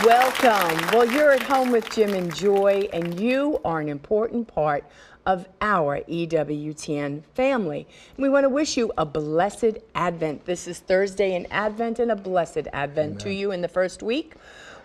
Welcome. Well, you're at home with Jim and Joy, and you are an important part of our EWTN family. We want to wish you a blessed Advent. This is Thursday in Advent, and a blessed Advent to you in the first week.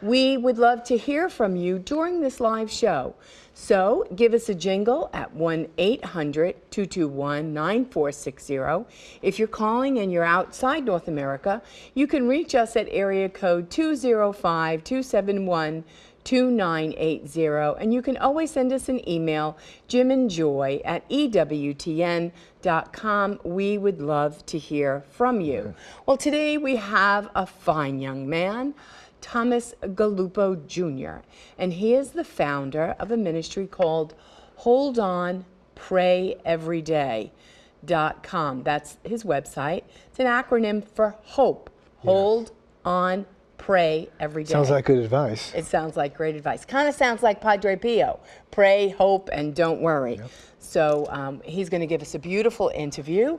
We would love to hear from you during this live show. So give us a jingle at 1-800-221-9460. If you're calling and you're outside North America, you can reach us at area code 205-271-2980. And you can always send us an email, jimandjoy@ewtn.com. We would love to hear from you. Well, today we have a fine young man, Thomas Galuppo Jr., and he is the founder of a ministry called Hold On, Pray Every Day.com. That's his website. It's an acronym for HOPE. Hold On, Pray Every Day. Sounds like good advice. It sounds like great advice. Kind of sounds like Padre Pio. Pray, hope, and don't worry. Yep. So he's going to give us a beautiful interview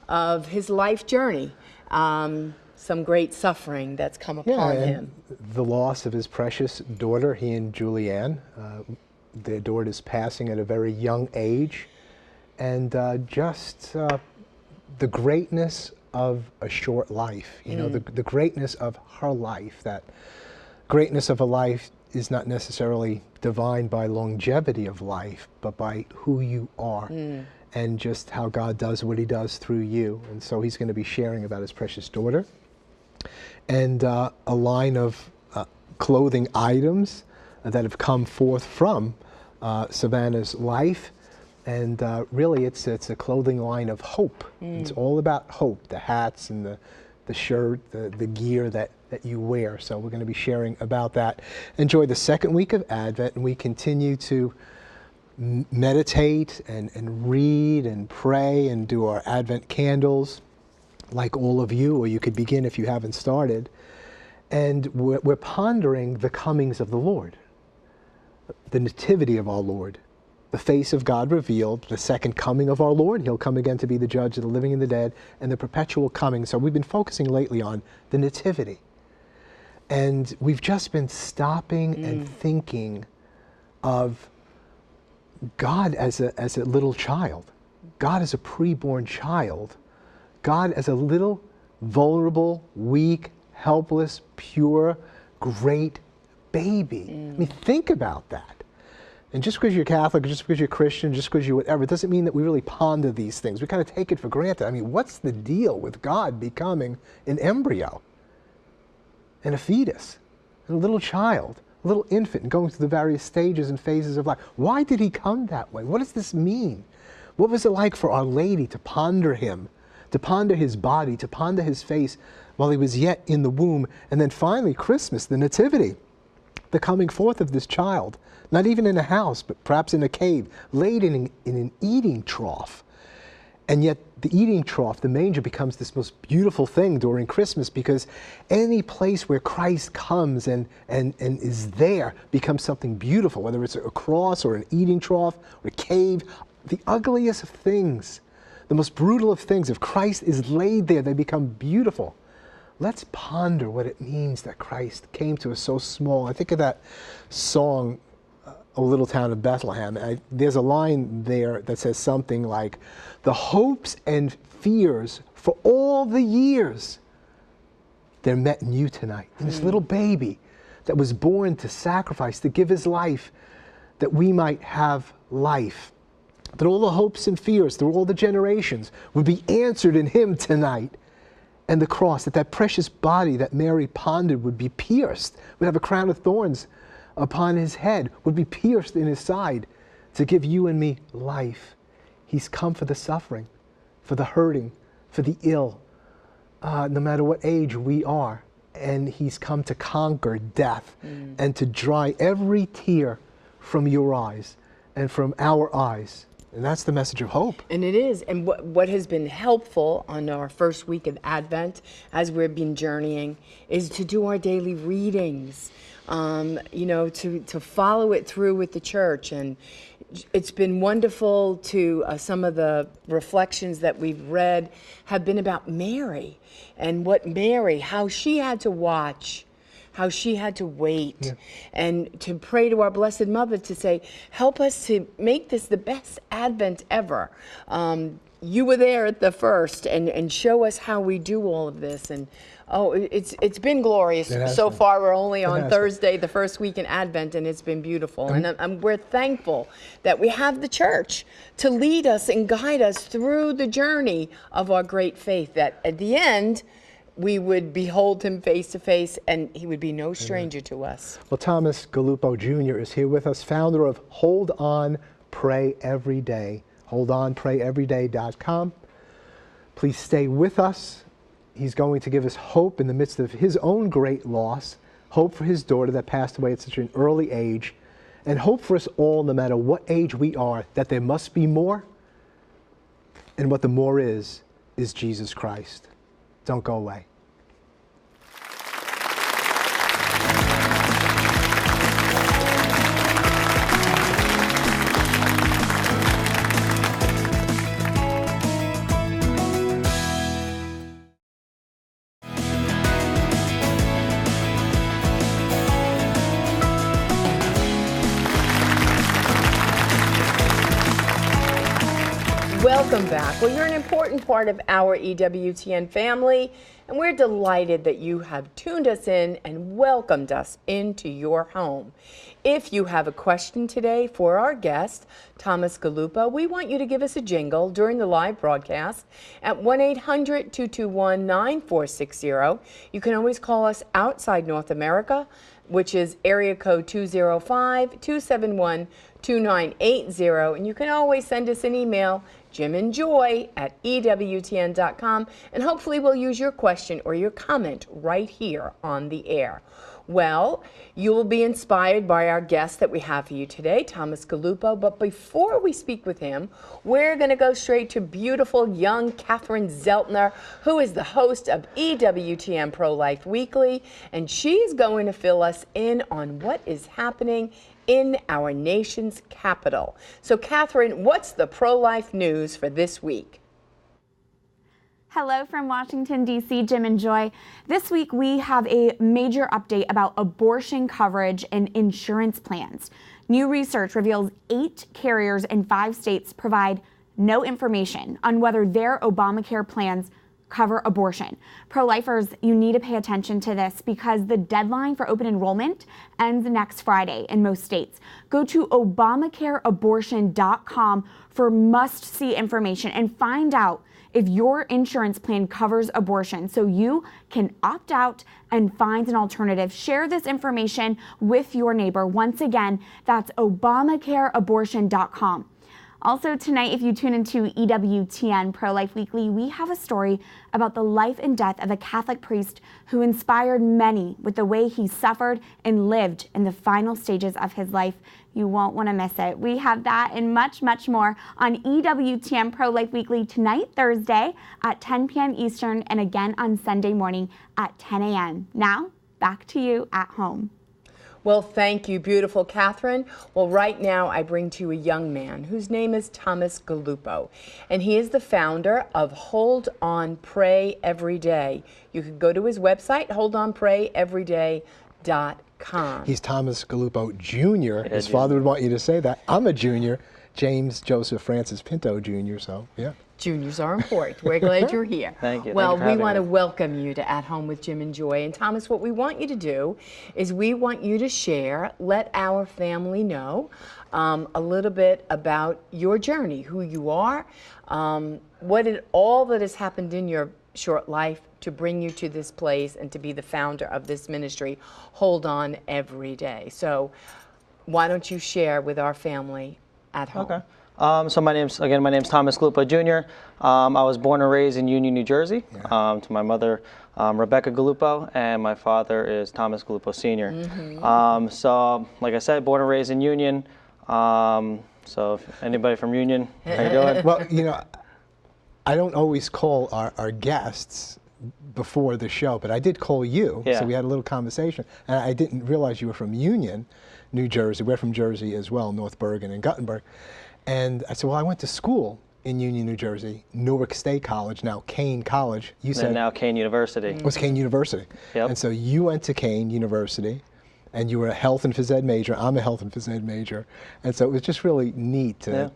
of his life journey. Some great suffering that's come upon him. The loss of his precious daughter, he and Julianne. Their daughter's passing at a very young age. And just the greatness of a short life, you know, the greatness of her life. That greatness of a life is not necessarily defined by longevity of life, but by who you are. And just how God does what he does through you. And so he's going to be sharing about his precious daughter. And a line of clothing items that have come forth from Savannah's life. And really it's a clothing line of hope. It's all about hope, the hats and the shirt, the gear that you wear. So we're going to be sharing about that. Enjoy the second week of Advent, and we continue to meditate and read and pray and do our Advent candles, like all of you, or you could begin if you haven't started. And we're pondering the comings of the Lord, the nativity of our Lord, the face of God revealed, the second coming of our Lord. He'll come again to be the judge of the living and the dead, and the perpetual coming. So we've been focusing lately on the nativity. And we've just been stopping and thinking of God as a little child, God as a preborn child, God as a little vulnerable, weak, helpless, pure, great baby. I mean, think about that. And just because you're Catholic, just because you're Christian, just because you're whatever, it doesn't mean that we really ponder these things. We kind of take it for granted. I mean, what's the deal with God becoming an embryo and a fetus and a little child, a little infant, and going through the various stages and phases of life? Why did he come that way? What does this mean? What was it like for Our Lady to ponder him, to ponder his body, to ponder his face while he was yet in the womb? And then finally, Christmas, the nativity, the coming forth of this child, not even in a house, but perhaps in a cave, laid in an eating trough. And yet the eating trough, the manger, becomes this most beautiful thing during Christmas, because any place where Christ comes and is there becomes something beautiful, whether it's a cross or an eating trough or a cave. The ugliest of things, the most brutal of things, if Christ is laid there, they become beautiful. Let's ponder what it means that Christ came to us so small. I think of that song, A Little Town of Bethlehem. There's a line there that says something like, the hopes and fears for all the years, they're met in you tonight. In this little baby that was born to sacrifice, to give his life, that we might have life. That all the hopes and fears through all the generations would be answered in him tonight. And the cross, that precious body that Mary pondered would be pierced, would have a crown of thorns upon his head, would be pierced in his side to give you and me life. He's come for the suffering, for the hurting, for the ill, no matter what age we are. And he's come to conquer death and to dry every tear from your eyes and from our eyes. And that's the message of hope. And it is. And what has been helpful on our first week of Advent, as we've been journeying, is to do our daily readings, you know, to follow it through with the church. And it's been wonderful to some of the reflections that we've read have been about Mary and how she had to watch how she had to wait and to pray to our Blessed Mother to say, help us to make this the best Advent ever. You were there at the first and show us how we do all of this. And it's been glorious. So far, we're only on Thursday, the first week in Advent, and it's been beautiful. And we're thankful that we have the church to lead us and guide us through the journey of our great faith, that at the end, we would behold him face to face, and he would be no stranger to us. Well, Thomas Galuppo Jr. is here with us, founder of Hold On, Pray Every Day. HoldOnPrayEveryday.com. Please stay with us. He's going to give us hope in the midst of his own great loss, hope for his daughter that passed away at such an early age, and hope for us all, no matter what age we are, that there must be more, and what the more is Jesus Christ. Don't go away. Welcome back. Well, you're an important part of our EWTN family, and we're delighted that you have tuned us in and welcomed us into your home. If you have a question today for our guest, Thomas Galuppo, we want you to give us a jingle during the live broadcast at 1-800-221-9460. You can always call us outside North America, which is area code 205-271-2980, and you can always send us an email, jimandjoy@ewtn.com, and hopefully we'll use your question or your comment right here on the air. Well, you will be inspired by our guest that we have for you today, Thomas Galuppo, but before we speak with him, we're going to go straight to beautiful young Catherine Zeltner, who is the host of EWTN Pro-Life Weekly, and she's going to fill us in on what is happening in our nation's capital. So, Catherine, what's the pro-life news for this week? Hello from Washington, D.C., Jim and Joy. This week we have a major update about abortion coverage and insurance plans. New research reveals 8 carriers in 5 states provide no information on whether their Obamacare plans cover abortion. Pro-lifers, you need to pay attention to this because the deadline for open enrollment ends next Friday in most states. Go to ObamacareAbortion.com for must-see information and find out if your insurance plan covers abortion so you can opt out and find an alternative. Share this information with your neighbor. Once again, that's ObamacareAbortion.com. Also tonight, if you tune into EWTN Pro-Life Weekly, we have a story about the life and death of a Catholic priest who inspired many with the way he suffered and lived in the final stages of his life. You won't want to miss it. We have that and much, much more on EWTN Pro-Life Weekly tonight, Thursday at 10 p.m. Eastern, and again on Sunday morning at 10 a.m. Now, back to you at home. Well, thank you, beautiful Catherine. Well, right now I bring to you a young man whose name is Thomas Galuppo, and he is the founder of Hold On Pray Every Day. You can go to his website, holdonprayeveryday.com. He's Thomas Galuppo Jr. His father would want you to say that. I'm a junior, James Joseph Francis Pinto Jr., so yeah. Juniors are important. We're glad you're here. Thank you. Well, we want to welcome you to At Home with Jim and Joy. And Thomas, what we want you to do is we want you to share, let our family know a little bit about your journey, who you are, all that has happened in your short life to bring you to this place and to be the founder of this ministry, Hold On Every Day. So why don't you share with our family at home? Okay. So my name's Thomas Galuppo Jr. I was born and raised in Union, New Jersey, to my mother, Rebecca Galuppo, and my father is Thomas Galuppo Sr. So, like I said, born and raised in Union. So if anybody from Union, how you doing? Well, you know, I don't always call our guests before the show, but I did call you, so we had a little conversation, and I didn't realize you were from Union, New Jersey. We're from Jersey as well, North Bergen and Guttenberg. And I said, well, I went to school in Union, New Jersey, Newark State College, now Kane College. You said And now Kane University. was Kane University. Yep. And so you went to Kane University, and you were a health and phys ed major. I'm a health and phys ed major, and so it was just really neat to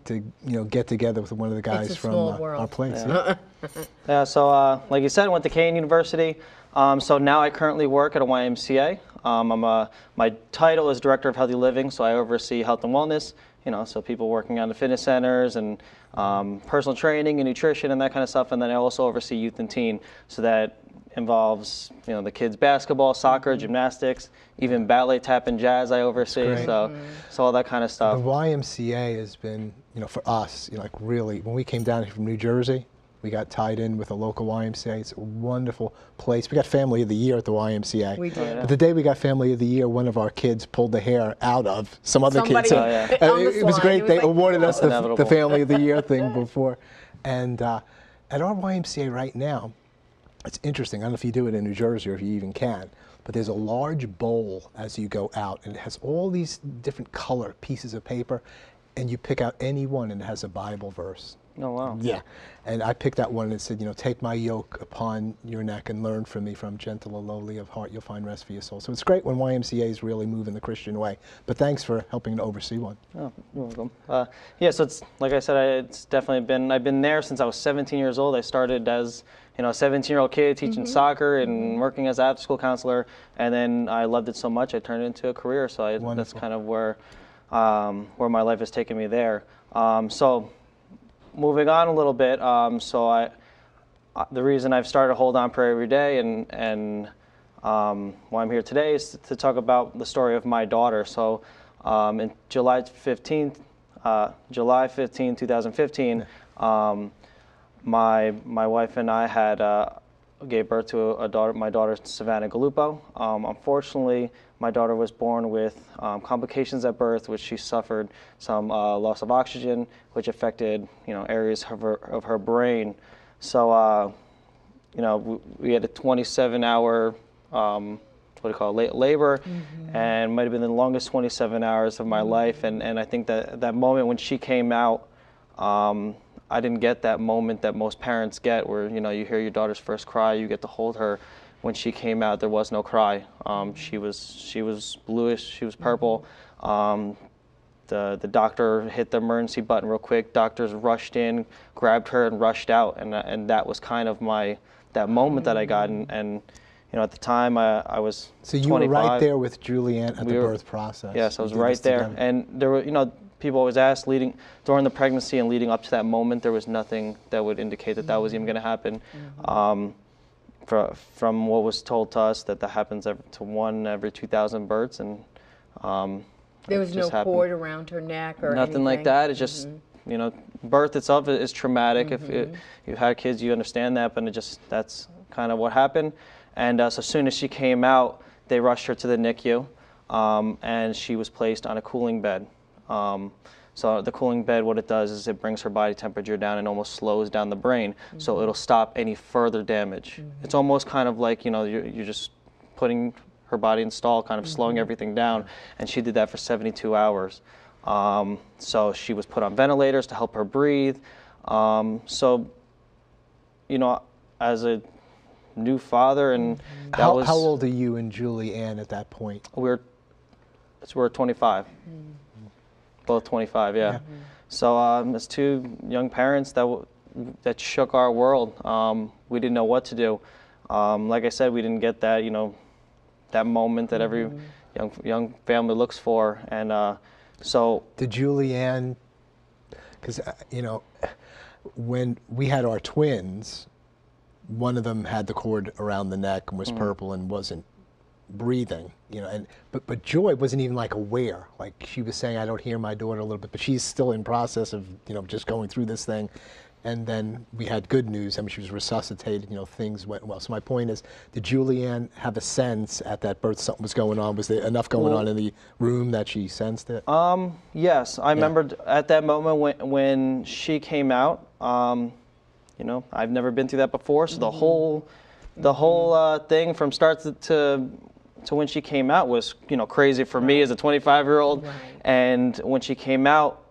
get together with one of the guys It's a from small world. our place. Yeah. Yeah, so like you said, I went to Kane University. So now I currently work at a YMCA. My title is Director of Healthy Living, so I oversee health and wellness. So people working on the fitness centers and personal training and nutrition and that kind of stuff. And then I also oversee youth and teen, so that involves the kids basketball, soccer, gymnastics, even ballet, tap, and jazz I oversee. So all that kind of stuff. The YMCA has been, for us, like really, when we came down here from New Jersey, we got tied in with a local YMCA. It's a wonderful place. We got Family of the Year at the YMCA. We did. Oh, yeah. But the day we got Family of the Year, one of our kids pulled the hair out of some other Somebody kid. So on the it was slide. great. It was They like, awarded us Inevitable. the Family of the Year thing before. And at our YMCA right now, it's interesting. I don't know if you do it in New Jersey or if you even can, but there's a large bowl as you go out, and it has all these different color pieces of paper, and you pick out any one, and it has a Bible verse. Oh, wow. Yeah, and I picked that one and it said, take my yoke upon your neck and learn from me, for I'm gentle and lowly of heart, you'll find rest for your soul. So it's great when YMCA's really moving the Christian way. But thanks for helping to oversee one. Oh, you're welcome. Yeah, so it's like I said, it's definitely I've been there since I was 17 years old. I started as a 17-year-old kid teaching soccer and working as an after-school counselor, and then I loved it so much I turned it into a career. So that's kind of where my life has taken me there. So moving on a little bit, the reason I've started Hold On Prayer every day and why I'm here today is to talk about the story of my daughter. So in July 15, 2015, my wife and I gave birth to my daughter, Savannah Galuppo. Unfortunately, my daughter was born with complications at birth, which she suffered some loss of oxygen, which affected areas of her brain. So we had a 27-hour labor, and might have been the longest 27 hours of my life. And I think that moment when she came out, I didn't get that moment that most parents get, where you hear your daughter's first cry, you get to hold her. When she came out, there was no cry. She was bluish, she was purple. The doctor hit the emergency button real quick. Doctors rushed in, grabbed her, and rushed out. And that was kind of that moment that I got. And at the time I was 25. So you were right there with Julianne at the birth process. Yes, I was right there. Together. And there were, people always ask, during the pregnancy and leading up to that moment, there was nothing that would indicate that was even going to happen. From what was told to us, that happens to one every 2,000 births, and there was no cord around her neck or nothing anything like that. It's just birth itself is traumatic. If you've had kids, you understand that, but that's kind of what happened. And so as soon as she came out, they rushed her to the NICU, and she was placed on a cooling bed. So the cooling bed, what it does is it brings her body temperature down and almost slows down the brain, so it'll stop any further damage. It's almost kind of like, you're just putting her body in stall, kind of slowing everything down, and she did that for 72 hours. So she was put on ventilators to help her breathe. So, as a new father, and how old are you and Julianne at that point? We're 25. Both 25, yeah. So as two young parents, that shook our world. We didn't know what to do. Like I said, we didn't get that that moment that every young family looks for. And so did Julianne? Because when we had our twins, one of them had the cord around the neck and was purple and wasn't breathing, but Joy wasn't even aware. She was saying, I don't hear my daughter a little bit, but she's still in process of just going through this thing. And then we had good news. She was resuscitated. Things went well. So my point is, did Julianne have a sense at that birth something was going on? Was there enough going on in the room that she sensed it? Yes, I remembered at that moment when she came out. I've never been through that before, so the whole thing from start to when she came out was crazy for me as a 25-year-old. Right. And when she came out,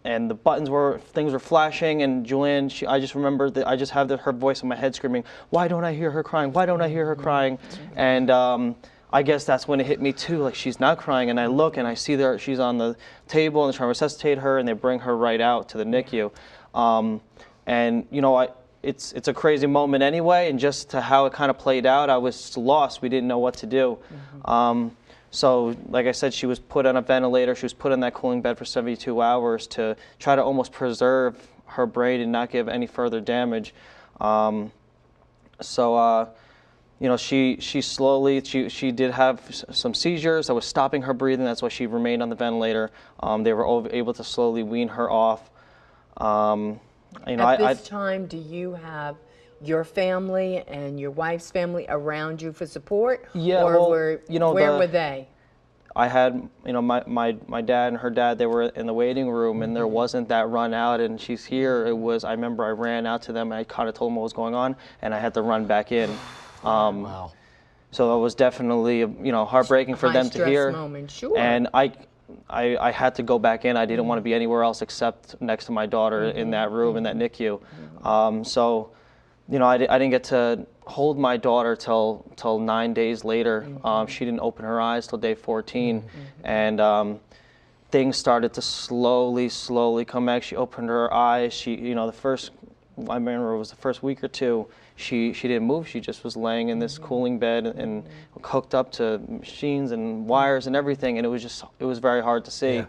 and the things were flashing, and Julianne, I just remember that I just have her voice in my head screaming, "Why don't I hear her crying? Why don't I hear her crying?" And I guess that's when it hit me too, like she's not crying, and I look and I see that she's on the table and they're trying to resuscitate her, and they bring her right out to the NICU. And you know, it's a crazy moment anyway, and just to how it kind of played out, I was lost. We didn't know what to do. So, like I said, she was put on a ventilator. She was put in that cooling bed for 72 hours to try to almost preserve her brain and not give any further damage. You know, she slowly, she did have some seizures that was stopping her breathing. That's why she remained on the ventilator. They were able to slowly wean her off. You know, At this time, do you have your family and your wife's family around you for support? Yeah, or you know, where were they? I had, you know, my dad and her dad, they were in the waiting room, and there wasn't that run out and she's here. It was, I remember I ran out to them and I kind of told them what was going on, and I had to run back in. Wow. So it was definitely, you know, heartbreaking for them to hear. Moment, sure. And I had to go back in. I didn't want to be anywhere else except next to my daughter in that room, in that NICU. So, you know, I didn't get to hold my daughter till 9 days later. She didn't open her eyes till day 14. And things started to slowly come back. She opened her eyes. You know, I remember it was the first week or two, she didn't move. She just was laying in this cooling bed and hooked up to machines and wires and everything. And it was very hard to see. Yes.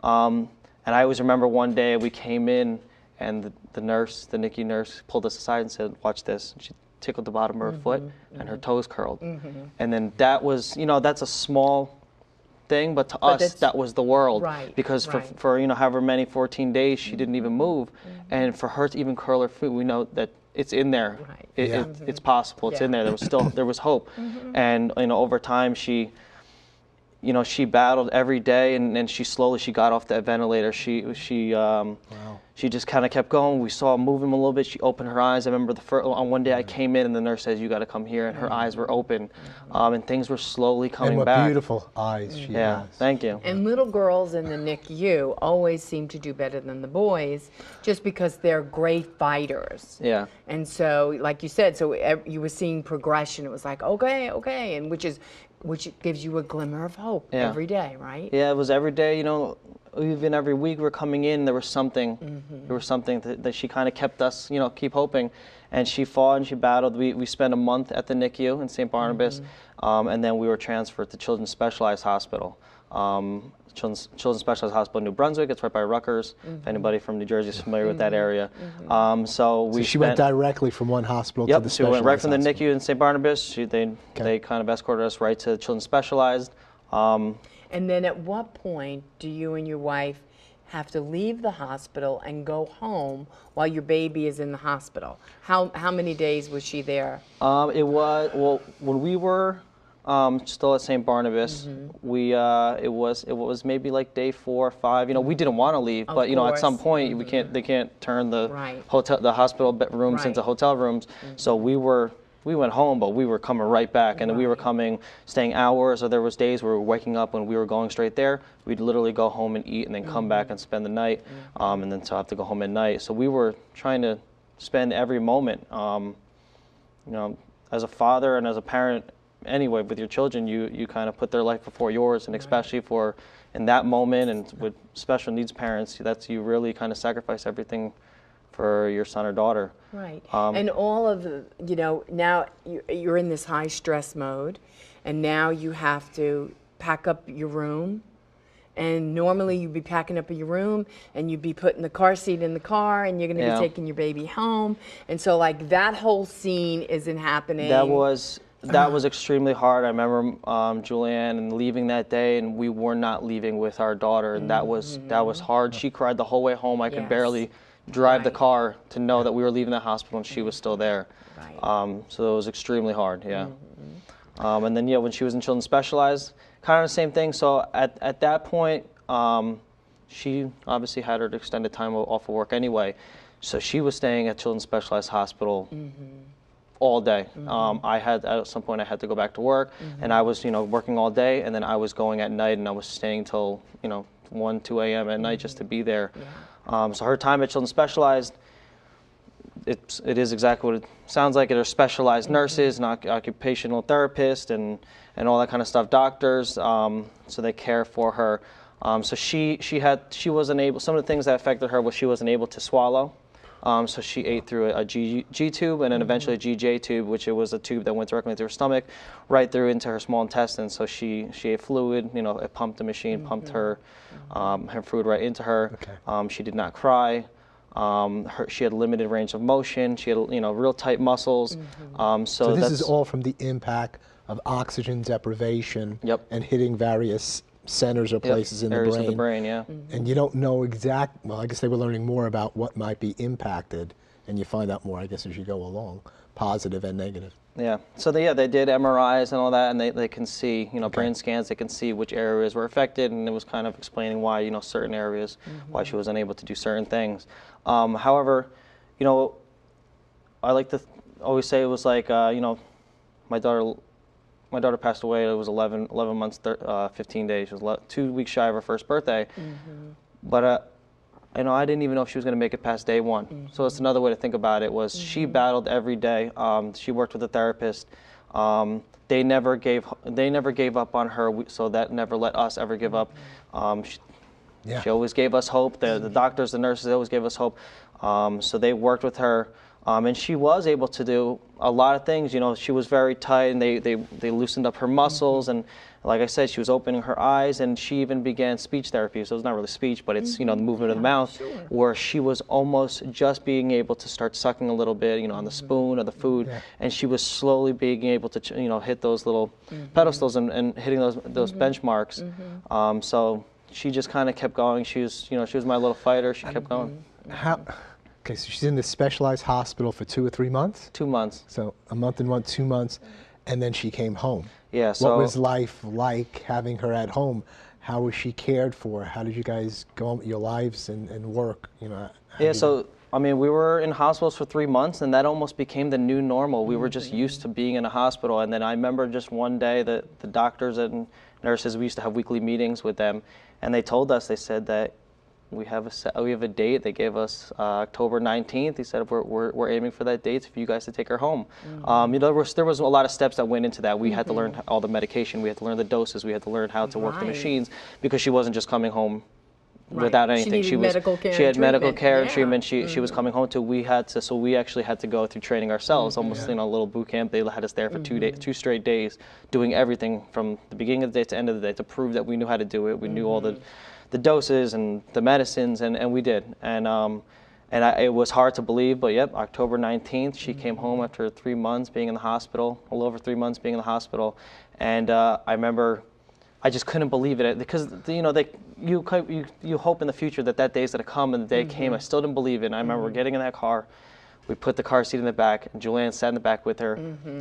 And I always remember one day we came in, and the NICU nurse pulled us aside and said, "Watch this." And she tickled the bottom of her foot, and her toes curled. And then that was, you know, that's a small thing, but to us, that was the world. Right, because right. for you know, however many 14 days, she didn't even move. And for her to even curl her foot, we know that it's in there. Right. It's possible. It's in there. There was hope. And you know, over time, she battled every day, and she got off that ventilator. She just kind of kept going. We saw her moving a little bit. She opened her eyes. I remember on one day I came in and the nurse says, "You got to come here," and her eyes were open, and things were slowly coming and what back. beautiful eyes she has. Thank you. And little girls in the NICU always seem to do better than the boys, just because they're great fighters. Yeah. And so, like you said, you were seeing progression. It was like, okay, and which gives you a glimmer of hope every day, right? Yeah, it was every day. You know, even every week we're coming in, there was something. There was something that she kind of kept us, you know, keep hoping. And she fought and she battled. We spent a month at the NICU in St. Barnabas, and then we were transferred to Children's Specialized Hospital. Children's Specialized Hospital in New Brunswick. It's right by Rutgers. If anybody from New Jersey is familiar with that area. So she went directly from one hospital to the Specialized. Yep, she went right from the hospital. NICU in St. Barnabas. They kind of escorted us right to Children's Specialized. And then at what point do you and your wife have to leave the hospital and go home while your baby is in the hospital? How many days was she there? When we were still at St. Barnabas, it was maybe like day 4 or 5. You know, we didn't want to leave, but you know, at some point they can't turn the hospital rooms into hotel rooms. So we went home, but we were coming right back, and we were staying hours, or there was days where we were waking up when we were going straight there. We'd literally go home and eat and then come back and spend the night, and then so have to go home at night. So we were trying to spend every moment, you know, as a father and as a parent anyway, with your children, you kind of put their life before yours, and especially in that moment, and with special needs parents, you really kind of sacrifice everything for your son or daughter. Right. And all of the, you know, now you're in this high stress mode, and now you have to pack up your room. And normally you'd be packing up your room and you'd be putting the car seat in the car, and you're going to be taking your baby home. And so like that whole scene isn't happening. That was extremely hard. I remember Julianne and leaving that day, and we were not leaving with our daughter, and that was hard. She cried the whole way home. I could barely drive the car to know that we were leaving the hospital and she was still there. Right. So it was extremely hard, and then when she was in Children's Specialized, kind of the same thing. So at that point, she obviously had her extended time off of work anyway, so she was staying at Children's Specialized Hospital all day. At some point I had to go back to work, and I was working all day, and then I was going at night, and I was staying till 1, 2 a.m. at night just to be there. So her time at Children's Specialized, it is exactly what it sounds like. They're specialized nurses and occupational therapists and all that kind of stuff, doctors. So they care for her. So she wasn't able. Some of the things that affected her was she wasn't able to swallow. So she ate through a G tube and then eventually a GJ tube, which it was a tube that went directly into her stomach, right through into her small intestine. So she ate fluid. You know, it pumped the machine, pumped her food right into her. She did not cry. She had limited range of motion. She had, real tight muscles. So this is all from the impact of oxygen deprivation and hitting various centers or places in the brain. Areas of the brain, yeah. And you don't know well, I guess they were learning more about what might be impacted, and you find out more, I guess, as you go along, positive and negative. Yeah. So they did MRIs and all that, and they can see, brain scans. They can see which areas were affected, and it was kind of explaining why, certain areas, why she was unable to do certain things. However, I like to always say it was like, my daughter passed away. It was 11 months, 15 days. She was 2 weeks shy of her first birthday. But I didn't even know if she was going to make it past day one. So it's another way to think about it. Was she battled every day. She worked with a therapist. They never gave up on her. So that never let us ever give up. She always gave us hope. The doctors, the nurses, they always gave us hope. So they worked with her. And she was able to do a lot of things. She was very tight, and they loosened up her muscles. And like I said, she was opening her eyes, and she even began speech therapy. So it's not really speech, but it's the movement of the mouth, where she was almost just being able to start sucking a little bit, on the spoon or the food, and she was slowly being able to hit those little pedestals and hitting those benchmarks. So she just kind of kept going. She was my little fighter. She kept going. Okay, so she's in this specialized hospital for 2 or 3 months? 2 months. So a month and 2 months, and then she came home. Yeah. So what was life like having her at home? How was she cared for? How did you guys go on with your lives and work? So we were in hospitals for 3 months, and that almost became the new normal. We were just used to being in a hospital. And then I remember just one day that the doctors and nurses, we used to have weekly meetings with them, and they said that we have a date. They gave us October 19th. He said we're aiming for that date for you guys to take her home. There was a lot of steps that went into that. We had to learn all the medication. We had to learn the doses. We had to learn how to work the machines, because she wasn't just coming home without anything. She had medical care and treatment. She was coming home to. So we actually had to go through training ourselves, almost a little boot camp. They had us there for 2 straight days, doing everything from the beginning of the day to end of the day to prove that we knew how to do it. We knew all the doses and the medicines, and we did. It was hard to believe, but October 19th, she came home after 3 months being in the hospital, a little over 3 months being in the hospital. And I remember I just couldn't believe it, because you hope in the future that day is going to come, and the day came. I still didn't believe it. And I remember getting in that car. We put the car seat in the back, and Julianne sat in the back with her.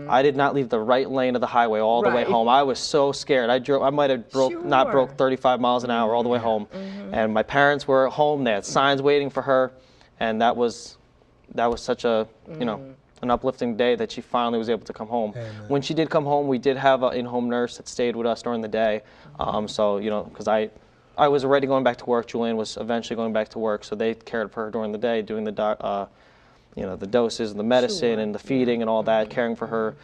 I did not leave the right lane of the highway all the way home. I was so scared. I might have broke 35 miles an hour all the way home. And my parents were at home. They had signs waiting for her, and that was such a an uplifting day that she finally was able to come home. When she did come home, we did have an in-home nurse that stayed with us during the day. Because I was already going back to work. Julianne was eventually going back to work, so they cared for her during the day, doing the the doses and the medicine and the feeding and all that, caring for her.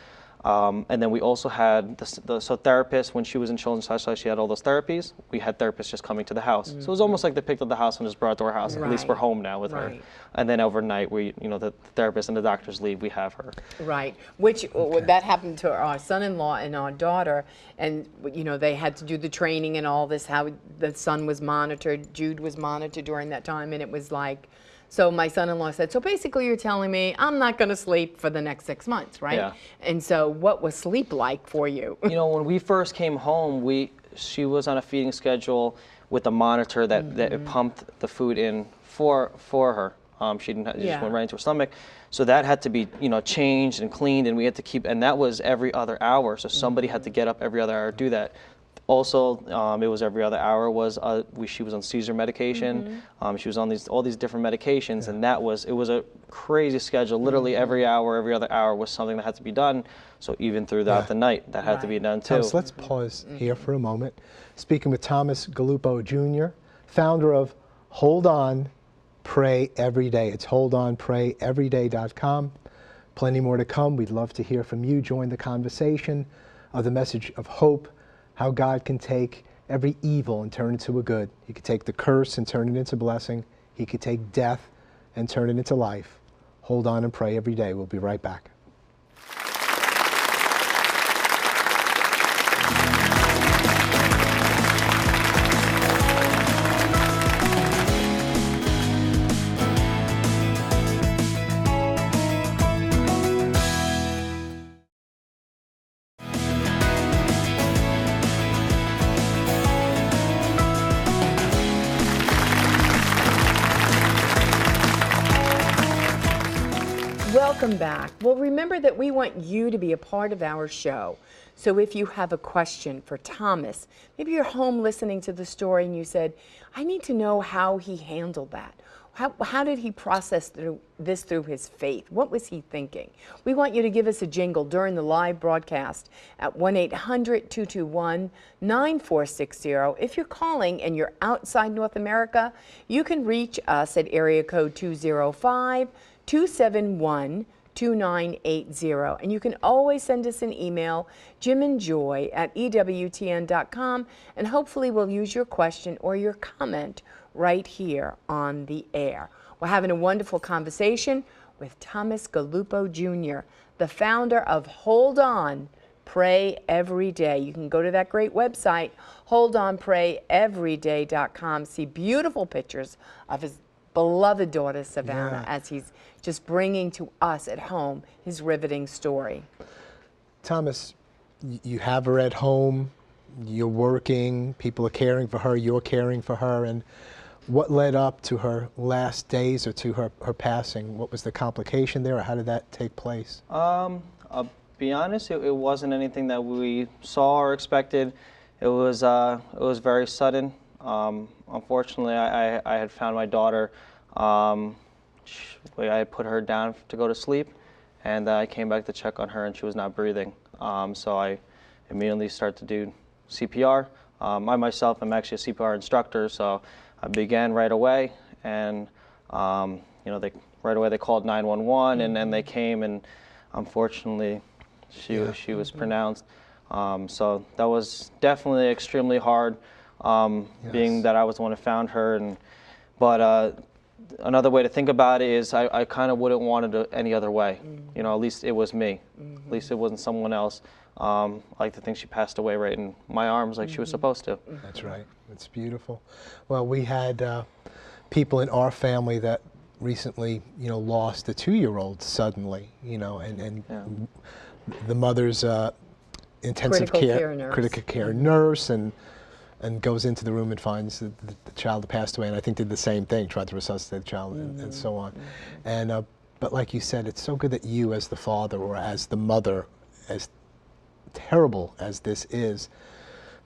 And then we also had the therapist. When she was in Children's Specialized, she had all those therapies. We had therapists just coming to the house. So it was almost like they picked up the house and just brought it to our house. At least we're home now with her. And then overnight, the therapist and the doctors leave, we have her. Right, which that happened to our son-in-law and our daughter. And, they had to do the training and all this, how the son was monitored. Jude was monitored during that time, and it was like, so my son-in-law said, so basically you're telling me I'm not going to sleep for the next 6 months, right? Yeah. And so what was sleep like for you? When we first came home, she was on a feeding schedule with a monitor that pumped the food in for her. She didn't it just went right into her stomach. So that had to be, changed and cleaned, and we had to keep, and that was every other hour. So somebody had to get up every other hour to do that. Also, it was every other hour. She was on seizure medication. She was on all these different medications, and it was a crazy schedule. Literally every hour, every other hour was something that had to be done. So even throughout the night, that had to be done too. Thomas, let's pause here for a moment. Speaking with Thomas Galuppo Jr. founder of Hold On, Pray Every Day. It's holdonprayeveryday.com. Plenty more to come. We'd love to hear from you. Join the conversation of the message of hope, how God can take every evil and turn it into a good. He could take the curse and turn it into blessing. He could take death and turn it into life. Hold on and pray every day. We'll be right back. Welcome back. Well, remember that we want you to be a part of our show. So if you have a question for Thomas, maybe you're home listening to the story and you said, I need to know how he handled that. How did he process through his faith? What was he thinking? We want you to give us a jingle during the live broadcast at 1-800-221-9460. If you're calling and you're outside North America, you can reach us at area code 205-271-2980. And you can always send us an email, jimandjoy@ewtn.com, and hopefully we'll use your question or your comment right here on the air. We're having a wonderful conversation with Thomas Galuppo Jr., the founder of Hold On, Pray Every Day. You can go to that great website, holdonprayeveryday.com, see beautiful pictures of his beloved daughter, Savannah, as he's just bringing to us at home his riveting story. Thomas, you have her at home, you're working, people are caring for her, you're caring for her, and what led up to her last days or to her passing? What was the complication there, or how did that take place? I'll be honest, it wasn't anything that we saw or expected. It was very sudden. Unfortunately, I had found my daughter. I had put her down to go to sleep, and I came back to check on her, and she was not breathing. So I immediately started to do CPR. I myself am actually a CPR instructor, so I began right away, and right away they called 911, and then they came, and unfortunately, she was pronounced. So that was definitely extremely hard, being that I was the one who found her. But another way to think about it is I kind of wouldn't want it any other way. You know, at least it was me. At least it wasn't someone else. I like to think she passed away right in my arms like she was supposed to. That's right. It's beautiful. Well, we had people in our family that recently, lost a 2-year-old suddenly, and the mother's intensive critical care nurse, and goes into the room and finds the child had passed away, and I think did the same thing, tried to resuscitate the child, and so on. And but like you said, it's so good that you, as the father or as the mother, as terrible as this is,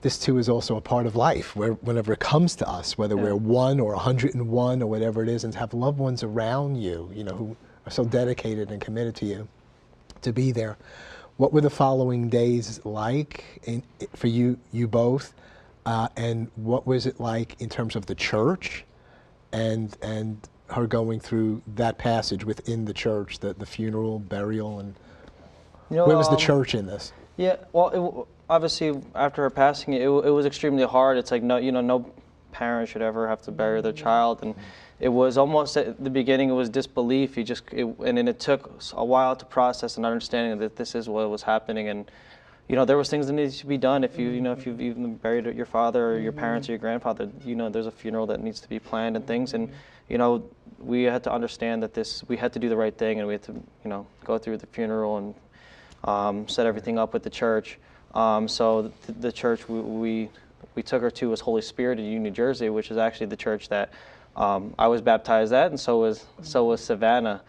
this too is also a part of life, where whenever it comes to us, whether we're 1 or 101 or whatever it is, and to have loved ones around you, who are so dedicated and committed to you, to be there. What were the following days like for you both, and what was it like in terms of the church, and her going through that passage within the church, the funeral, burial, and where was the church in this? Yeah, well, obviously after her passing, it was extremely hard. It's like no parent should ever have to bury their child, and it was almost at the beginning it was disbelief. And then it took a while to process and understanding that this is what was happening, and there was things that needed to be done. If if you've even buried your father or your parents or your grandfather, there's a funeral that needs to be planned and things, and we had to understand that we had to do the right thing, and we had to go through the funeral and set everything up with the church. So the church we took her to was Holy Spirit in Union, New Jersey, which is actually the church that I was baptized at, and so was Savannah.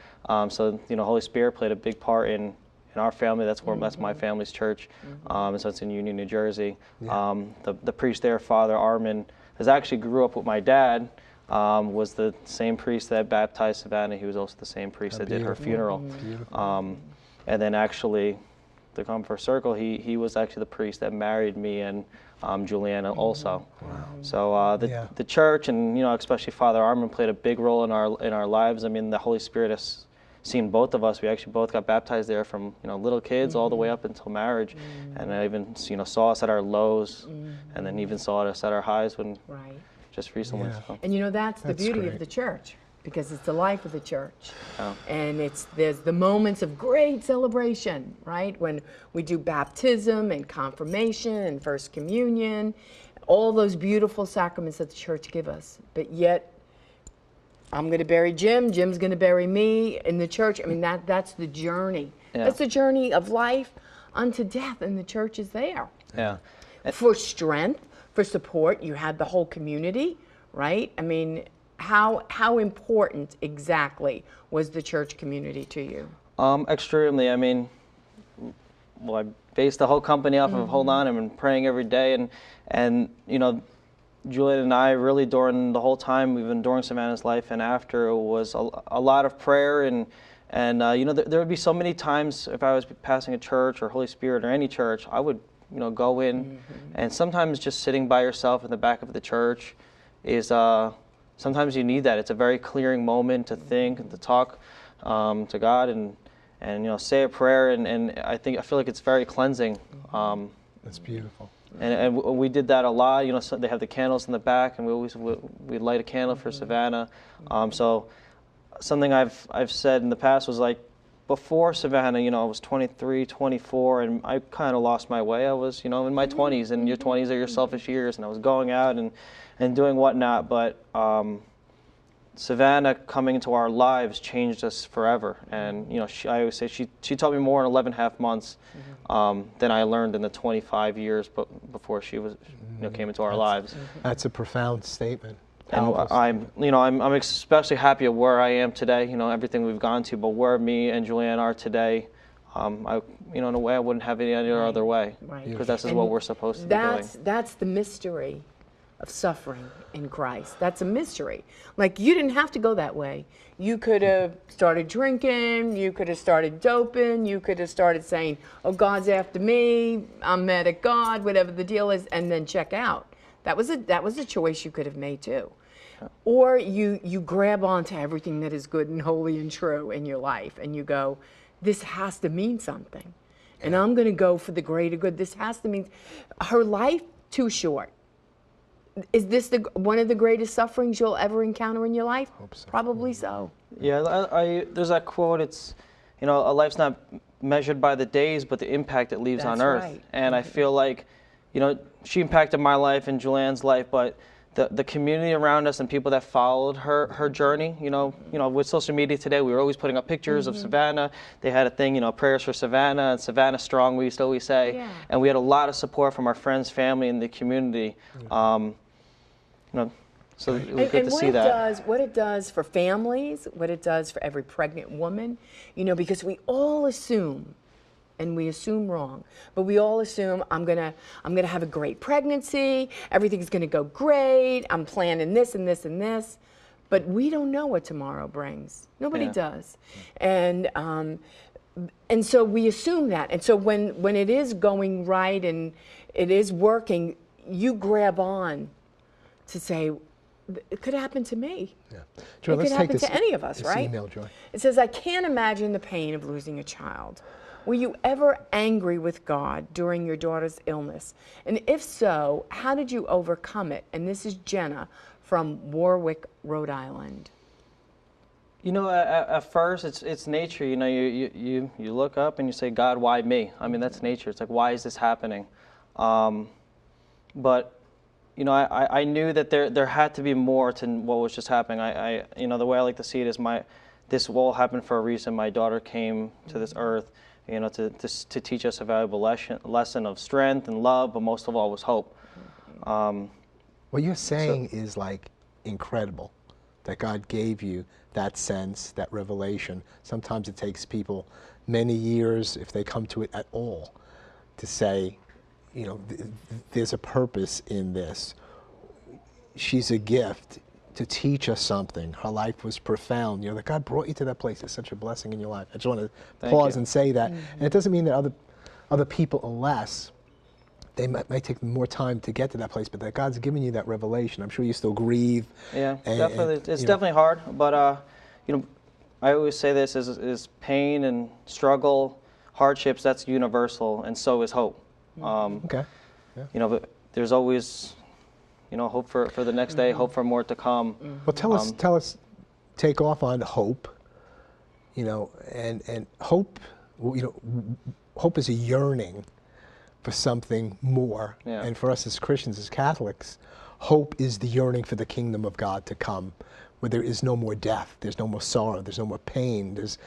So Holy Spirit played a big part in our family. That's my family's church, and so it's in Union, New Jersey. The priest there, Father Armin, actually grew up with my dad. Was the same priest that baptized Savannah. He was also the same priest that did her funeral. And then actually, the Comfort Circle, he was actually the priest that married me and Juliana also. Wow. So the church, and especially Father Armin, played a big role in our lives. I mean, the Holy Spirit has seen both of us. We actually both got baptized there from little kids all the way up until marriage, and I even saw us at our lows, and then even saw us at our highs when just recently. Yeah. So. And that's the beauty of the church, because it's the life of the church. And there's the moments of great celebration, right? When we do baptism and confirmation and First Communion, all those beautiful sacraments that the church give us. But yet, I'm going to bury Jim, Jim's going to bury me in the church. I mean, that's the journey. Yeah. That's the journey of life unto death, and the church is there. Yeah. For strength, for support. You had the whole community, right? I mean, how important exactly was the church community to you? Extremely. I mean, I based the whole company off of Hold On. I've been praying every day, and Julian and I really during the whole time we've been during Savannah's life and after, it was a lot of prayer, and there would be so many times if I was passing a church or Holy Spirit or any church, I would go in, and sometimes just sitting by yourself in the back of the church is sometimes you need that. It's a very clearing moment to think and to talk to God and say a prayer, and I feel like it's very cleansing. That's beautiful. And we did that a lot. So they have the candles in the back, and we light a candle for Savannah. So something I've said in the past was like, before Savannah, I was 23, 24, and I kind of lost my way. I was, in my 20s, and your 20s are your selfish years, and I was going out and doing whatnot. But Savannah coming into our lives changed us forever. And I always say she taught me more in 11.5 months than I learned in the 25 years before she was came into our lives. That's a profound statement. And I'm especially happy at where I am today. Everything we've gone to, but where me and Julianne are today, in a way I wouldn't have it any other way, because this is what we're supposed to be doing. That's the mystery of suffering in Christ. That's a mystery. Like, you didn't have to go that way. You could have started drinking, you could have started doping, you could have started saying, oh, God's after me, I'm mad at God, whatever the deal is, and then check out. That was a choice you could have made too. Or you grab onto everything that is good and holy and true in your life, and you go, this has to mean something. And I'm going to go for the greater good. This has to mean, her life too short. Is this one of the greatest sufferings you'll ever encounter in your life? Hope so. Probably so. Yeah, there's that quote, it's, a life's not measured by the days, but the impact it leaves on earth. Right. And I feel like, she impacted my life and Julianne's life, but the community around us and people that followed her journey, with social media today, we were always putting up pictures of Savannah. They had a thing, prayers for Savannah and Savannah Strong, we used to always say. Yeah. And we had a lot of support from our friends, family, and the community. So it was good to see that. What it does for families, what it does for every pregnant woman, because we all assume, and we assume wrong, but we all assume I'm gonna have a great pregnancy, everything's gonna go great, I'm planning this and this and this, but we don't know what tomorrow brings. Nobody does, and so we assume that, and so when it is going right and it is working, you grab on to say, it could happen to me. Yeah. Joy, it could happen to any of us, right? Email, Joy. It says, I can't imagine the pain of losing a child. Were you ever angry with God during your daughter's illness? And if so, how did you overcome it? And this is Jenna from Warwick, Rhode Island. At first, it's nature. You look up and you say, God, why me? I mean, that's nature. It's like, why is this happening? But I knew that there had to be more to what was just happening. The way I like to see it is this all happened for a reason. My daughter came to this earth, to teach us a valuable lesson of strength and love, but most of all was hope. What you're saying is like incredible, that God gave you that sense, that revelation. Sometimes it takes people many years, if they come to it at all, to say, there's a purpose in this. She's a gift to teach us something. Her life was profound. That God brought you to that place. It's such a blessing in your life. I just want to pause and say that. And it doesn't mean that other people are less, they might take more time to get to that place, but that God's given you that revelation. I'm sure you still grieve. Yeah, definitely. It's definitely hard, but you know, I always say this: is pain and struggle, hardships. That's universal, and so is hope. Okay. Yeah. You know, but there's always, you know, hope for the next day, hope for more to come. Well, tell us, take off on hope. You know, and hope. You know, hope is a yearning for something more. Yeah. And for us as Christians, as Catholics, hope is the yearning for the kingdom of God to come, where there is no more death, there's no more sorrow, there's no more pain, there's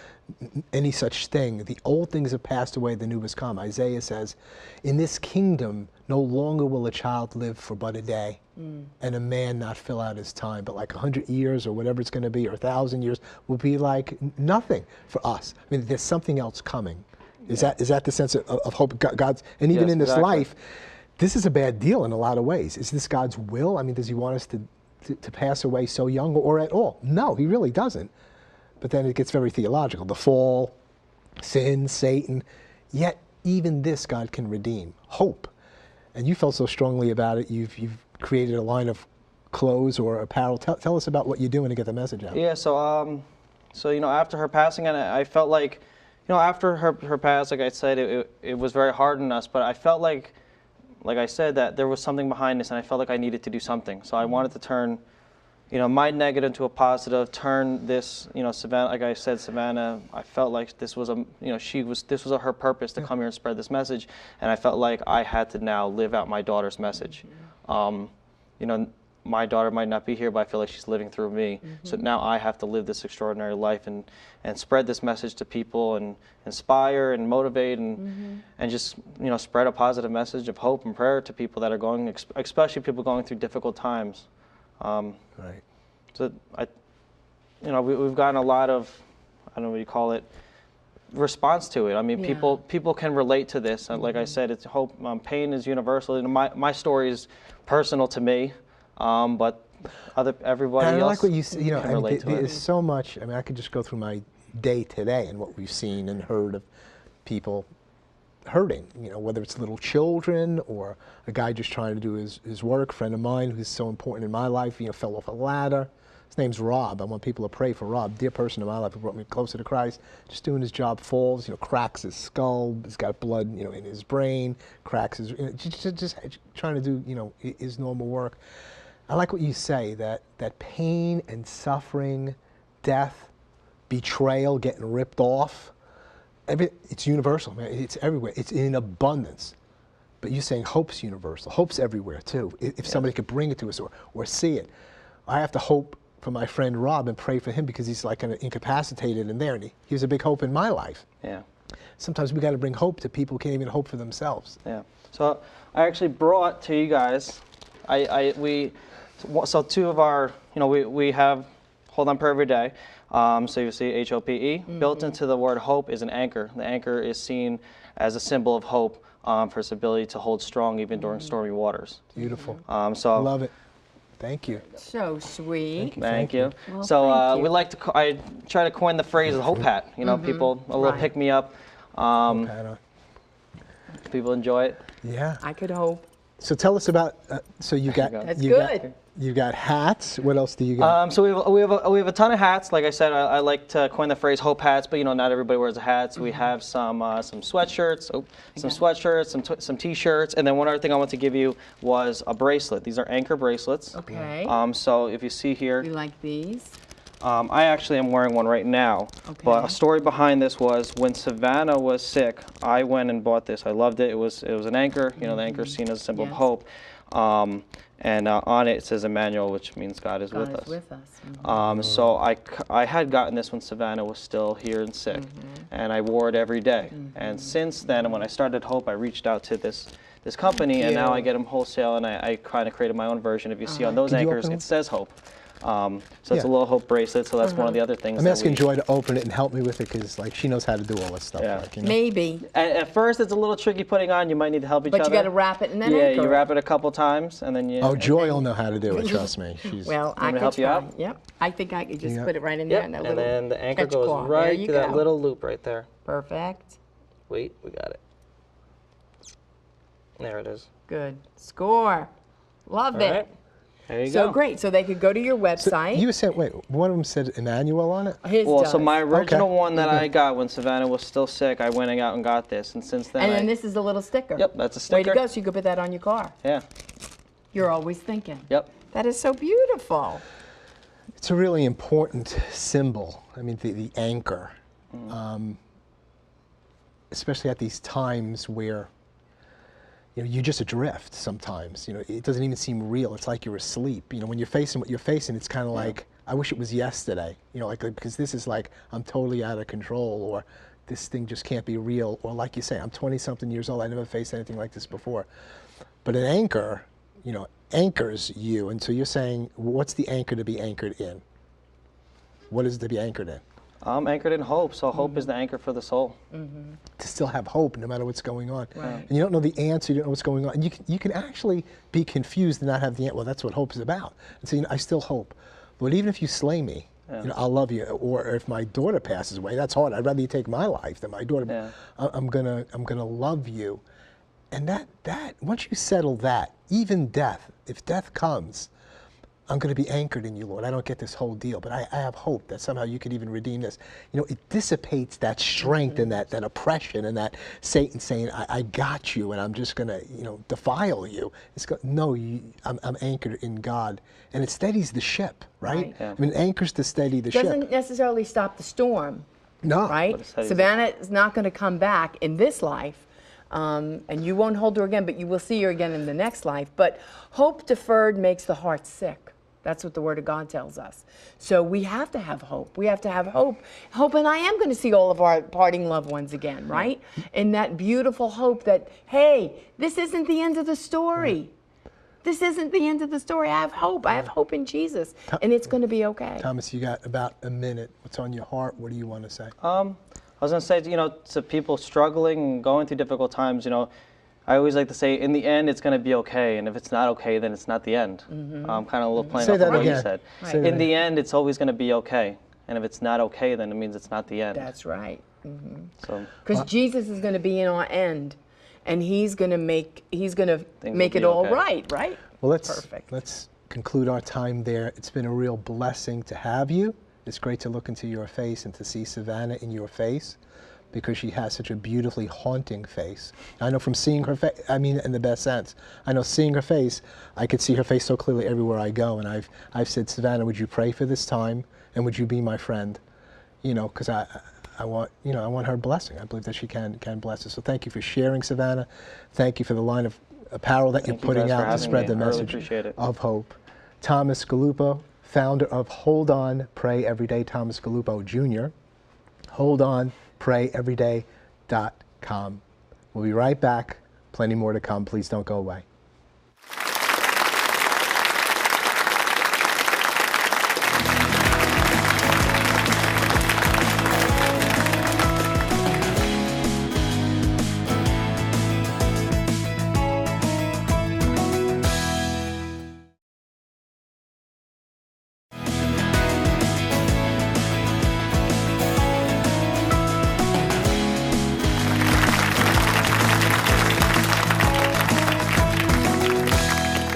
any such thing. The old things have passed away, the new has come. Isaiah says, in this kingdom, no longer will a child live for but a day, and a man not fill out his time, but like 100 years or whatever it's going to be, or 1,000 years, will be like nothing for us. I mean, there's something else coming. Is that the sense of hope? God's, and even in this life, this is a bad deal in a lot of ways. Is this God's will? I mean, does he want us to pass away so young or at all? No, he really doesn't. But then it gets very theological. The fall, sin, Satan. Yet even this God can redeem. Hope. And you felt so strongly about it. You've created a line of clothes or apparel. Tell us about what you're doing to get the message out. Yeah. So you know, after her passing, and I felt like, you know, after her pass, like I said, it was very hard on us, but I felt like I said, that there was something behind this, and I felt like I needed to do something. So I wanted to turn, you know, my negative into a positive, turn this, you know, Savannah, like I said, Savannah, I felt like this was this was her purpose to come here and spread this message, and I felt like I had to now live out my daughter's message. You know, my daughter might not be here, but I feel like she's living through me. So now I have to live this extraordinary life and spread this message to people and inspire and motivate and just, you know, spread a positive message of hope and prayer to people that are going, especially people going through difficult times. Right. So you know, we've gotten a lot of, I don't know what you call it, response to it. I mean, people can relate to this. And like I said, it's hope. Pain is universal. You know, my story is personal to me. But everybody and else I like what you say, you know, can I mean, relate to there's it. so much. I mean, I could just go through my day today and what we've seen and heard of people hurting, you know, whether it's little children or a guy just trying to do his work. A friend of mine who's so important in my life, you know, fell off a ladder. His name's Rob. I want people to pray for Rob, dear person in my life who brought me closer to Christ. Just doing his job, falls, you know, cracks his skull. He's got blood, you know, in his brain. Cracks his, you know, just trying to do, you know, his normal work. I like what you say, that pain and suffering, death, betrayal, getting ripped off, it's universal, man. It's everywhere. It's in abundance. But you're saying hope's universal. Hope's everywhere, too, if somebody could bring it to us or see it. I have to hope for my friend Rob and pray for him because he's like incapacitated in there, and he was a big hope in my life. Yeah. Sometimes we got to bring hope to people who can't even hope for themselves. Yeah. So I actually brought to you guys, so two of our, you know, we have Hold On Prayer every day. So you see H.O.P.E. Built into the word hope is an anchor. The anchor is seen as a symbol of hope for its ability to hold strong even during stormy waters. Beautiful. So Love it. Thank you. So sweet. Thank you. Well, So thank you. we like to, I try to coin the phrase the hope hat. You know, people, a little Right. pick me up. People enjoy it. Yeah. I could hope. So tell us about. So you got. That's you good. You got hats. What else do you got? So we have a ton of hats. Like I said, I like to coin the phrase hope hats, but you know, not everybody wears a hat. So we have some sweatshirts, some t-shirts, and then one other thing I want to give you was a bracelet. These are anchor bracelets. Okay. So if you see here, You like these? I actually am wearing one right now. But Okay. a story behind this was when Savannah was sick, I went and bought this. I loved it. It was an anchor. You know, the anchor is seen as a symbol of Yes. hope. And on it says Emmanuel, which means God is with God us. is with us. So I had gotten this when Savannah was still here and sick, and I wore it every day. And since then, when I started Hope, I reached out to this company, and now I get them wholesale, and I kind of created my own version. If you see on those Could you anchors, open it them? says Hope. So it's Yeah. a little Hope bracelet. So that's one of the other things. I'm that asking we- Joy to open it and help me with it because like she knows how to do all this stuff. Yeah. Like, you know? Maybe. At first, it's a little tricky putting on. You might need to help each But other. you got to wrap it and then Yeah, anchor you it. wrap it a couple times, and then you. Oh, Joy will know how to do it. Trust me. She's. Well, I me to could help you try. out? Yep. I think I could just Yeah. put it right in there Yep. and that And little then the anchor catch goes claw. There right you to that go. little loop right there. Perfect. Wait, we got it. There it is. Good. Score. Love it. Right. There you So go. great. So they could go to your website. You said, wait, one of them said Emmanuel on it? His Well, does. so my original Okay. one that I got when Savannah was still sick, I went out and got this, and since then And then this is a little sticker. Yep, that's a Way sticker. to go. So you could put that on your car. Yeah. You're always thinking. Yep. That is so beautiful. It's a really important symbol. I mean, the anchor. Especially at these times where you're just adrift sometimes. It doesn't even seem real. It's like you're asleep. When you're facing what you're facing, it's kind of like, I wish it was yesterday. Because this is like, I'm totally out of control, or this thing just can't be real. Or like you say, I'm 20-something years old. I never faced anything like this before. But an anchor, anchors you. And so you're saying, what's the anchor to be anchored in? What is it to be anchored in? I'm anchored in hope, so hope is the anchor for the soul. To still have hope no matter what's going on. Right. And you don't know the answer, you don't know what's going on. And you can actually be confused and not have the answer. Well, that's what hope is about. And so, I still hope. But even if you slay me, I'll love you. Or if my daughter passes away, that's hard. I'd rather you take my life than my daughter. Yeah. I'm gonna love you. And that once you settle that, even death, if death comes, I'm going to be anchored in you, Lord. I don't get this whole deal, but I have hope that somehow you could even redeem this. It dissipates that strength and that oppression and that Satan saying, I got you and I'm just going to, defile you. I'm anchored in God. And it steadies the ship, right? Right. Yeah. I mean, anchors to steady the ship. Doesn't necessarily stop the storm, No. right? But it Savannah is not going to come back in this life. And you won't hold her again, but you will see her again in the next life. But hope deferred makes the heart sick. That's what the Word of God tells us. So we have to have hope. We have to have hope. Hope, and I am going to see all of our parting loved ones again, right? And that beautiful hope that, hey, this isn't the end of the story. This isn't the end of the story. I have hope. I have hope in Jesus, and it's going to be okay. Thomas, you got about a minute. What's on your heart? What do you want to say? I was going to say, to people struggling and going through difficult times, I always like to say, in the end, it's going to be okay. And if it's not okay, then it's not the end. Kind of a little playing Say off that of what again. you said. Right. Say that In the end, it's always going to be okay. And if it's not okay, then it means it's not the end. That's right. So Because Jesus is going to be in our end, and He's going to make Things it will be all okay. right? Well, Perfect. let's conclude our time there. It's been a real blessing to have you. It's great to look into your face and to see Savannah in your face, because she has such a beautifully haunting face. I know from seeing her face, I mean in the best sense, I know seeing her face, I could see her face so clearly everywhere I go. And I've said, Savannah, would you pray for this time, and would you be my friend? Because I want her blessing. I believe that she can bless us. So thank you for sharing, Savannah. Thank you for the line of apparel that you're Thank you putting guys for out to having spread me. the I really message appreciate it. of hope. Thomas Galuppo, founder of Hold On, Pray Everyday, Thomas Galuppo Jr. Hold On, prayeveryday.com. We'll be right back. Plenty more to come. Please don't go away.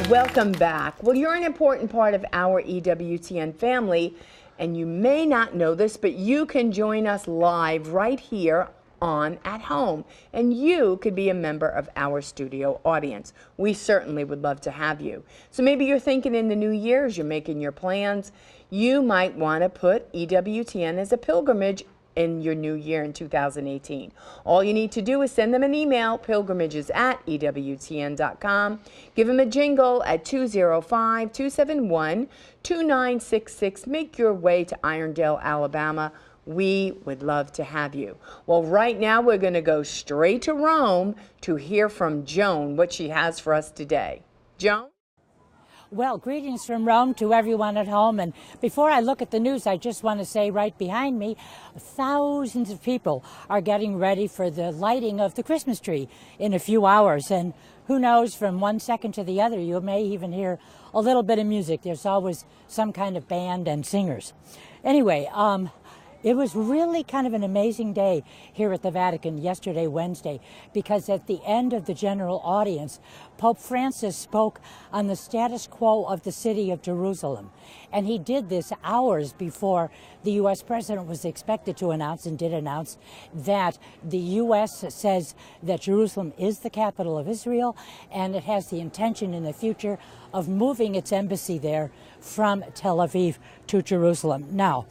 Welcome back. Well, you're an important part of our EWTN family, and you may not know this, but you can join us live right here on At Home, and you could be a member of our studio audience. We certainly would love to have you. So maybe you're thinking in the new year, as you're making your plans, you might want to put EWTN as a pilgrimage in your new year in 2018. All you need to do is send them an email, pilgrimages@ewtn.com. Give them a jingle at 205-271-2966. Make your way to Irondale, Alabama. We would love to have you. Well, right now we're going to go straight to Rome to hear from Joan what she has for us today. Joan? Well, greetings from Rome to everyone at home. And before I look at the news, I just want to say right behind me, thousands of people are getting ready for the lighting of the Christmas tree in a few hours. And who knows, from one second to the other, you may even hear a little bit of music. There's always some kind of band and singers. Anyway, It was really kind of an amazing day here at the Vatican yesterday, Wednesday, because at the end of the general audience, Pope Francis spoke on the status quo of the city of Jerusalem. And he did this hours before the U.S. president was expected to announce, and did announce, that the U.S. says that Jerusalem is the capital of Israel, and it has the intention in the future of moving its embassy there from Tel Aviv to Jerusalem. Now,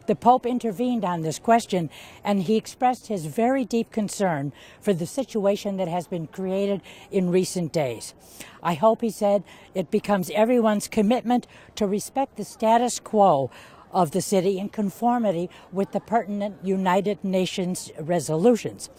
the Pope intervened on this question, and he expressed his very deep concern for the situation that has been created in recent days. I hope, he said, it becomes everyone's commitment to respect the status quo of the city in conformity with the pertinent United Nations resolutions.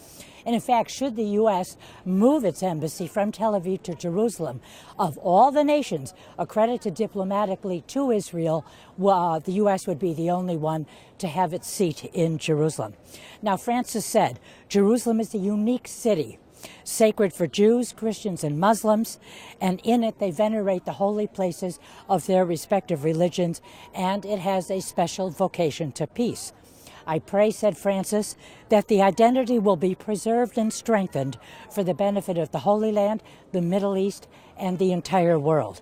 And in fact, should the U.S. move its embassy from Tel Aviv to Jerusalem, of all the nations accredited diplomatically to Israel, the U.S. would be the only one to have its seat in Jerusalem. Now, Francis said, Jerusalem is a unique city, sacred for Jews, Christians, and Muslims, and in it they venerate the holy places of their respective religions, and it has a special vocation to peace. I pray, said Francis, that the identity will be preserved and strengthened for the benefit of the Holy Land, the Middle East, and the entire world.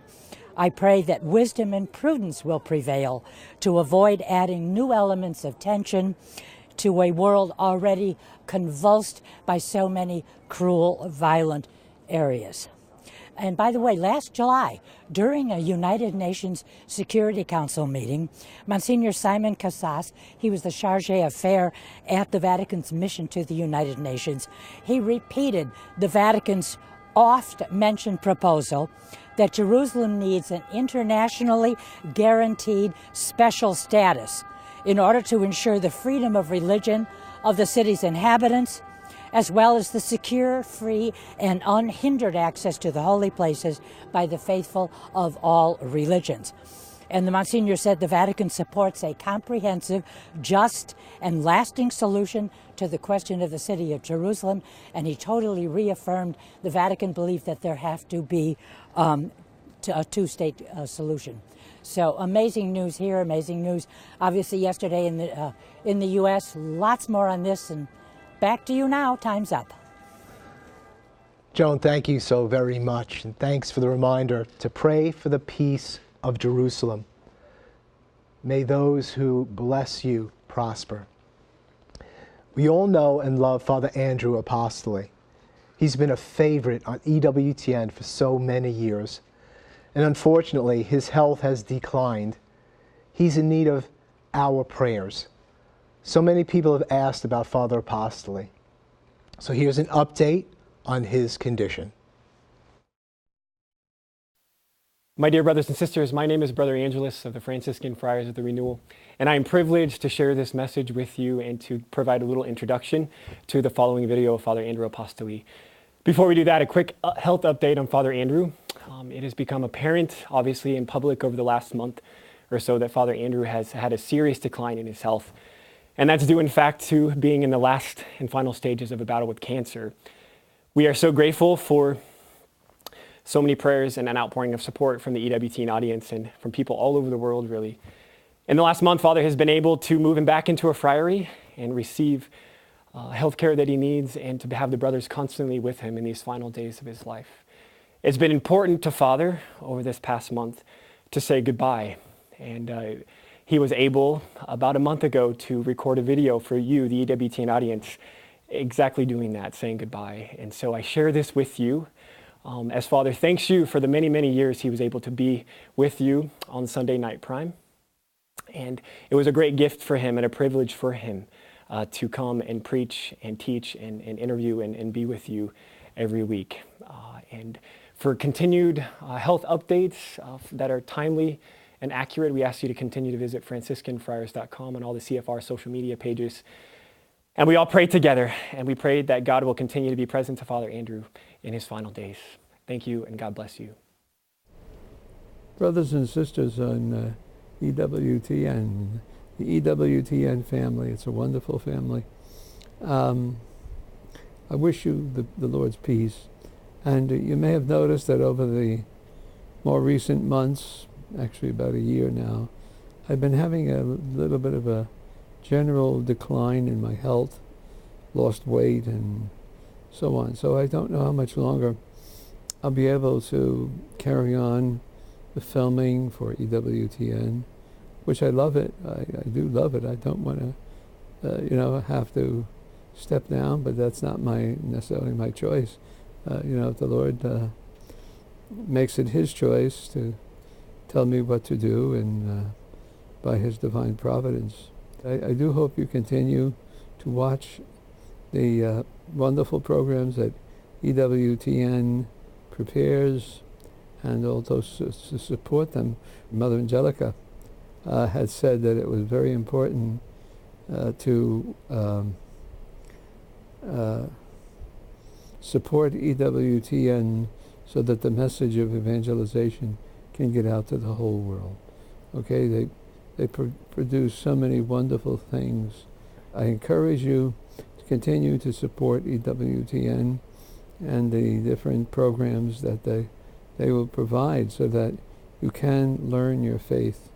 I pray that wisdom and prudence will prevail to avoid adding new elements of tension to a world already convulsed by so many cruel, violent areas. And by the way, last July, during a United Nations Security Council meeting, Monsignor Simon Casas, he was the charge d'affaires at the Vatican's mission to the United Nations, he repeated the Vatican's oft-mentioned proposal that Jerusalem needs an internationally guaranteed special status in order to ensure the freedom of religion of the city's inhabitants, as well as the secure, free, and unhindered access to the holy places by the faithful of all religions. And the Monsignor said the Vatican supports a comprehensive, just, and lasting solution to the question of the city of Jerusalem, and he totally reaffirmed the Vatican belief that there have to be a two-state solution. So amazing news here, amazing news obviously yesterday in the U.S. Lots more on this, and back to you now. Time's up. Joan, thank you so very much, and thanks for the reminder to pray for the peace of Jerusalem. May those who bless you prosper. We all know and love Father Andrew Apostoli. He's been a favorite on EWTN for so many years, and unfortunately his health has declined. He's in need of our prayers. So many people have asked about Father Apostoli. So here's an update on his condition. My dear brothers and sisters, my name is Brother Angelus of the Franciscan Friars of the Renewal, and I am privileged to share this message with you and to provide a little introduction to the following video of Father Andrew Apostoli. Before we do that, a quick health update on Father Andrew. It has become apparent, obviously, in public over the last month or so that Father Andrew has had a serious decline in his health. And that's due, in fact, to being in the last and final stages of a battle with cancer. We are so grateful for so many prayers and an outpouring of support from the EWTN audience and from people all over the world, really. In the last month, Father has been able to move him back into a friary and receive health care that he needs, and to have the brothers constantly with him in these final days of his life. It's been important to Father over this past month to say goodbye. And he was able, about a month ago, to record a video for you, the EWTN audience, exactly doing that, saying goodbye. And so I share this with you as Father thanks you for the many, many years he was able to be with you on Sunday Night Prime. And it was a great gift for him and a privilege for him to come and preach and teach and interview and be with you every week. And for continued health updates that are timely and accurate, we ask you to continue to visit franciscanfriars.com and all the CFR social media pages. And we all pray together, and we pray that God will continue to be present to Father Andrew in his final days. Thank you, and God bless you. Brothers and sisters on EWTN, the EWTN family, it's a wonderful family. I wish you the Lord's peace. And you may have noticed that over the more recent months, actually about a year now, I've been having a little bit of a general decline in my health, lost weight and so on. So I don't know how much longer I'll be able to carry on the filming for EWTN, which I love it. I do love it. I don't want to, have to step down, but that's not necessarily my choice. If the Lord makes it His choice to tell me what to do, and by His divine providence, I do hope you continue to watch the wonderful programs that EWTN prepares, and also to support them. Mother Angelica had said that it was very important to support EWTN so that the message of evangelization can get out to the whole world. Okay, they produce so many wonderful things. I encourage you to continue to support EWTN and the different programs that they will provide so that you can learn your faith.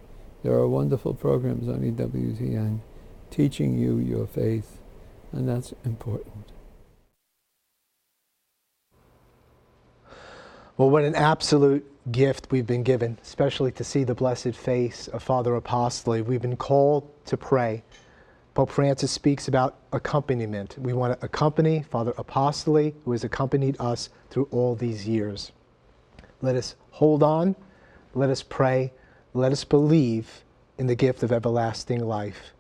There are wonderful programs on EWTN teaching you your faith, and that's important. Well, what an absolute gift we've been given, especially to see the blessed face of Father Apostoli. We've been called to pray. Pope Francis speaks about accompaniment. We want to accompany Father Apostoli, who has accompanied us through all these years. Let us hold on, let us pray, let us believe in the gift of everlasting life.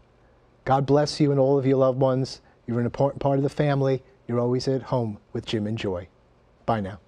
God bless you and all of your loved ones. You're an important part of the family. You're always at home with Jim and Joy. Bye now.